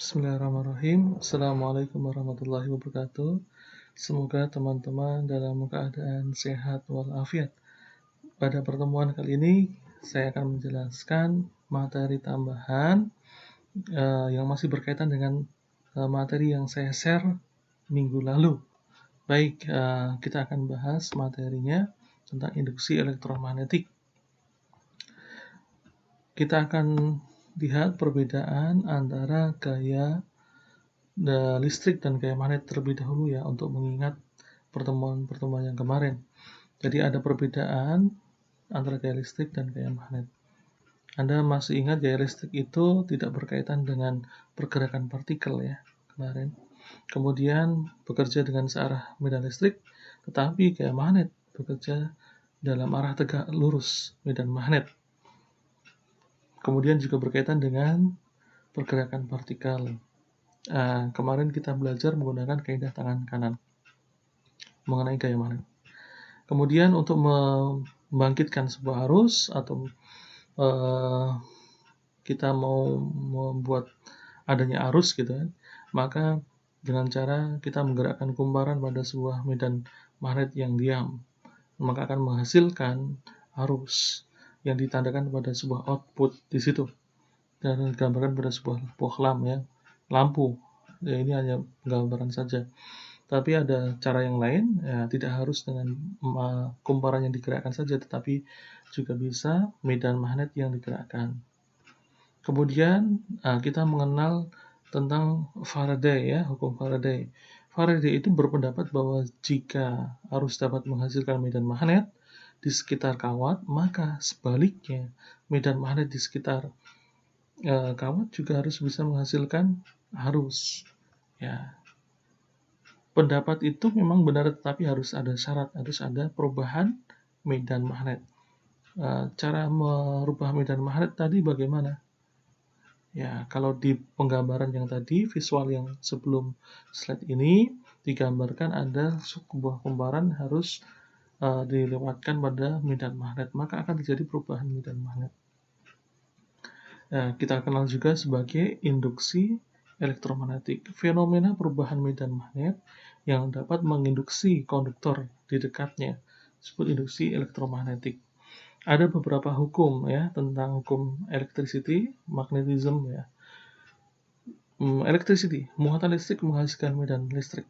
Bismillahirrahmanirrahim. Assalamualaikum warahmatullahi wabarakatuh. Semoga teman-teman dalam keadaan sehat walafiat. Pada pertemuan kali ini, saya akan menjelaskan materi tambahan yang masih berkaitan dengan materi yang saya share minggu lalu. Baik, kita akan bahas materinya tentang induksi elektromagnetik. Kita akan lihat perbedaan antara gaya listrik dan gaya magnet terlebih dahulu ya, untuk mengingat pertemuan-pertemuan yang kemarin. Jadi ada perbedaan antara gaya listrik dan gaya magnet. Anda masih ingat gaya listrik itu tidak berkaitan dengan pergerakan partikel ya kemarin. Kemudian bekerja dengan searah medan listrik, tetapi gaya magnet bekerja dalam arah tegak lurus medan magnet. Kemudian juga berkaitan dengan pergerakan partikel. Kemarin kita belajar menggunakan kaidah tangan kanan mengenai gaya magnet. Kemudian untuk membangkitkan sebuah arus atau kita mau membuat adanya arus gitu kan, maka dengan cara kita menggerakkan kumparan pada sebuah medan magnet yang diam, maka akan menghasilkan arus yang ditandakan pada sebuah output di situ dan digambarkan pada sebuah lampu. Ya, ini hanya gambaran saja. Tapi ada cara yang lain, ya, tidak harus dengan kumparan yang digerakkan saja, tetapi juga bisa medan magnet yang digerakkan. Kemudian kita mengenal tentang Faraday ya, hukum Faraday. Faraday itu berpendapat bahwa jika arus dapat menghasilkan medan magnet di sekitar kawat, maka sebaliknya medan magnet di sekitar kawat juga harus bisa menghasilkan arus. Ya, pendapat itu memang benar, tetapi harus ada syarat, harus ada perubahan medan magnet. Cara merubah medan magnet tadi bagaimana? Ya, kalau di penggambaran yang tadi, visual yang sebelum slide ini, digambarkan ada sebuah kumparan harus dilewatkan pada medan magnet, maka akan terjadi perubahan medan magnet. Kita kenal juga sebagai induksi elektromagnetik, fenomena perubahan medan magnet yang dapat menginduksi konduktor di dekatnya, disebut induksi elektromagnetik. Ada beberapa hukum ya tentang hukum electricity, magnetism ya. Electricity, muatan listrik menghasilkan medan listrik.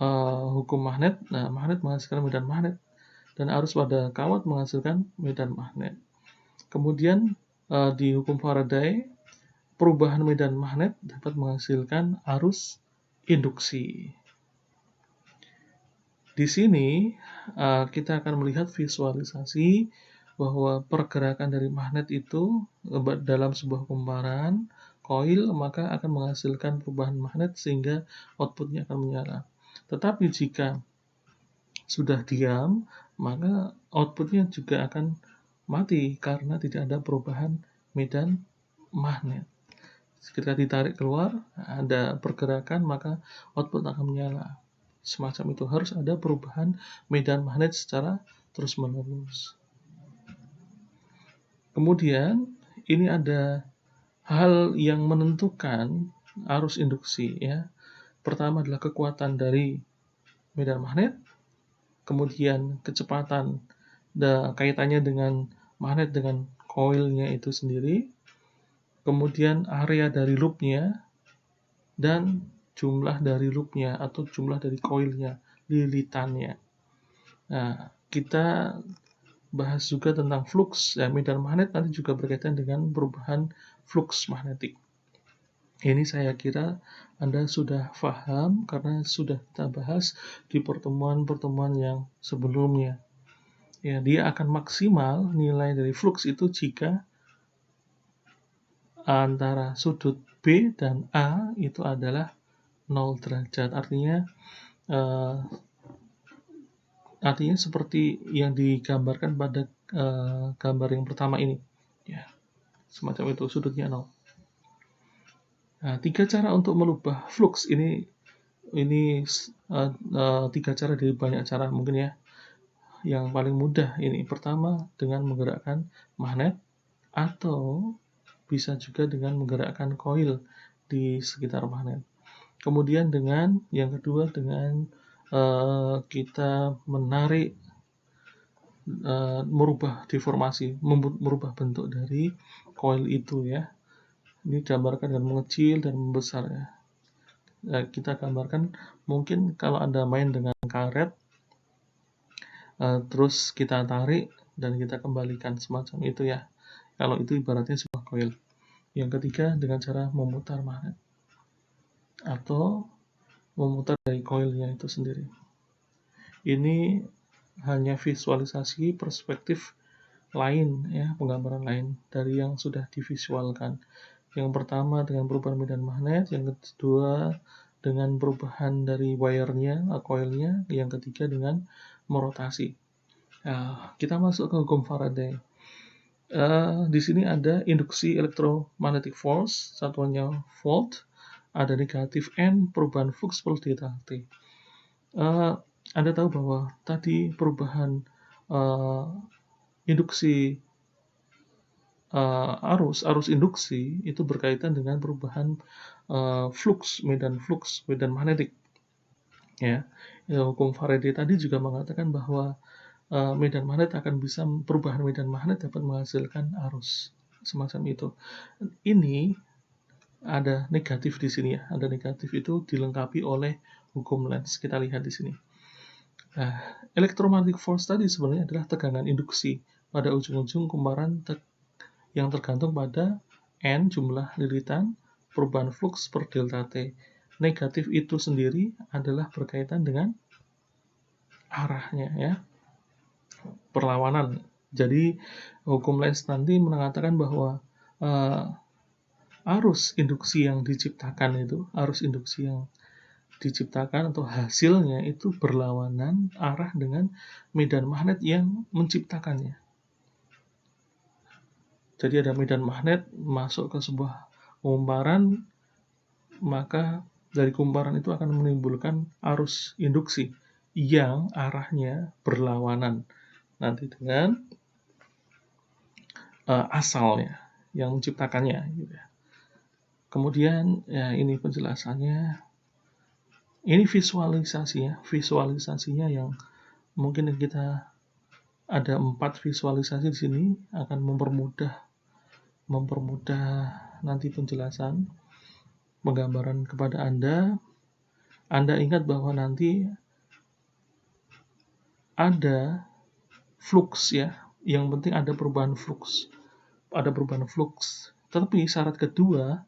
Hukum magnet, magnet menghasilkan medan magnet, dan arus pada kawat menghasilkan medan magnet. Kemudian di hukum Faraday, perubahan medan magnet dapat menghasilkan arus induksi. Di sini kita akan melihat visualisasi bahwa pergerakan dari magnet itu dalam sebuah kumparan koil, maka akan menghasilkan perubahan magnet sehingga outputnya akan menyala. Tetapi jika sudah diam, maka outputnya juga akan mati karena tidak ada perubahan medan magnet. Ketika ditarik keluar, ada pergerakan, maka output akan menyala. Semacam itu, harus ada perubahan medan magnet secara terus-menerus. Kemudian, ini ada hal yang menentukan arus induksi ya. Pertama adalah kekuatan dari medan magnet, kemudian kecepatan kaitannya dengan magnet dengan koilnya itu sendiri, kemudian area dari loopnya, dan jumlah dari loopnya atau jumlah dari koilnya, lilitannya. Nah, kita bahas juga tentang flux ya, medan magnet nanti juga berkaitan dengan perubahan flux magnetik. Ini saya kira Anda sudah paham karena sudah kita bahas di pertemuan-pertemuan yang sebelumnya. Ya, dia akan maksimal nilai dari flux itu jika antara sudut B dan A itu adalah 0 derajat. Artinya seperti yang digambarkan pada gambar yang pertama ini. Ya, semacam itu, sudutnya 0. Nah, 3 cara untuk merubah flux ini 3 cara dari banyak cara mungkin ya. Yang paling mudah ini pertama dengan menggerakkan magnet, atau bisa juga dengan menggerakkan koil di sekitar magnet. Kemudian yang kedua dengan kita menarik, merubah deformasi, merubah bentuk dari koil itu ya. Ini gambarkan dengan mengecil dan membesar ya. Kita gambarkan mungkin kalau Anda main dengan karet, terus kita tarik dan kita kembalikan semacam itu ya. Kalau itu ibaratnya sebuah koil. Yang ketiga dengan cara memutar magnet atau memutar dari koilnya itu sendiri. Ini hanya visualisasi perspektif lain ya, penggambaran lain dari yang sudah divisualkan. Yang pertama dengan perubahan medan magnet, yang kedua dengan perubahan dari wire-nya, coil-nya, yang ketiga dengan merotasi. Nah, kita masuk ke hukum Faraday. Di sini ada induksi electromagnetic force, satuannya volt, ada negatif N, perubahan flux per delta T. Anda tahu bahwa tadi perubahan induksi arus induksi itu berkaitan dengan perubahan medan magnetik. Ya, hukum Faraday tadi juga mengatakan bahwa medan magnet akan bisa perubahan medan magnet dapat menghasilkan arus semacam itu. Ini ada negatif di sini ya, ada negatif itu dilengkapi oleh hukum Lenz. Kita lihat di sini. Electromagnetic force tadi sebenarnya adalah tegangan induksi pada ujung-ujung kumparan yang tergantung pada N jumlah lilitan perubahan flux per delta T. Negatif itu sendiri adalah berkaitan dengan arahnya ya, perlawanan. Jadi hukum Lenz nanti mengatakan bahwa arus induksi yang diciptakan atau hasilnya itu berlawanan arah dengan medan magnet yang menciptakannya. Jadi ada medan magnet masuk ke sebuah kumparan, maka dari kumparan itu akan menimbulkan arus induksi yang arahnya berlawanan nanti dengan asalnya yang menciptakannya gitu ya. Kemudian ya ini penjelasannya. Ini visualisasinya yang mungkin kita ada 4 visualisasi di sini akan mempermudah nanti penjelasan penggambaran kepada Anda. Anda ingat bahwa nanti ada flux ya, yang penting ada perubahan flux. Tetapi syarat kedua